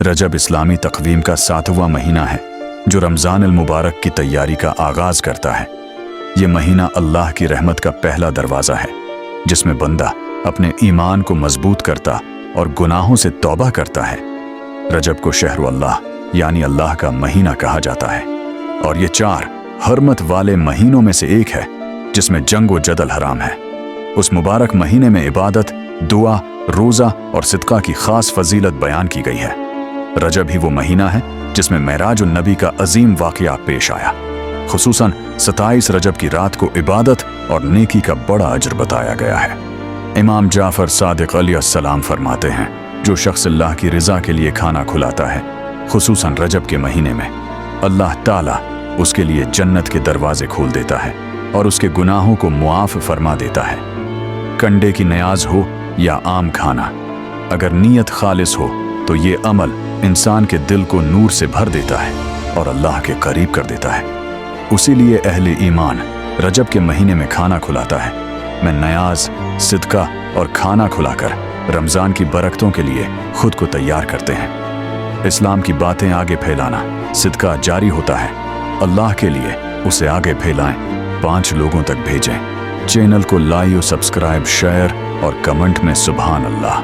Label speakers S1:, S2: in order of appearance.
S1: रजब इस्लामी तक़वीम का 7वां महीना है जो रमज़ान अल मुबारक की तैयारी का आगाज़ करता है। ये महीना अल्लाह की रहमत का पहला दरवाज़ा है जिसमें बंदा अपने ईमान को मजबूत करता और गुनाहों से तौबा करता है। रजब को शहर अल्लाह यानी अल्लाह का महीना कहा जाता है और ये 4 हरमत वाले महीनों में से एक है जिसमें जंग व जदल हराम है। उस मुबारक महीने में इबादत, दुआ, रोज़ा और सिदक़ा की ख़ास फजीलत बयान की गई है। रजब ही वो महीना है जिसमें मेराज उन नबी का अजीम वाक़या पेश आया। खुसूसन 27 रजब की रात को इबादत और नेकी का बड़ा अजर बताया गया है। इमाम जाफ़र सादिक़ अलैहिस्सलाम फरमाते हैं, जो शख्स अल्लाह की रज़ा के लिए खाना खुलाता है खुसूसन रजब के महीने में, अल्लाह ताला उसके लिए जन्नत के दरवाजे खोल देता है और उसके गुनाहों को मुआफ़ फरमा देता है। कंडे की नयाज हो या आम खाना, अगर नीयत खालिस हो तो ये अमल इंसान के दिल को नूर से भर देता है और अल्लाह के करीब कर देता है। उसी लिए अहले ईमान रजब के महीने में खाना खुलाता है। मैं नयाज, सिदका और खाना खुलाकर रमज़ान की बरकतों के लिए खुद को तैयार करते हैं। इस्लाम की बातें आगे फैलाना सिदका जारी होता है। अल्लाह के लिए उसे आगे फैलाएं, 5 लोगों तक भेजें। चैनल को लाइक, सब्सक्राइब, शेयर और कमेंट में सुभान अल्लाह।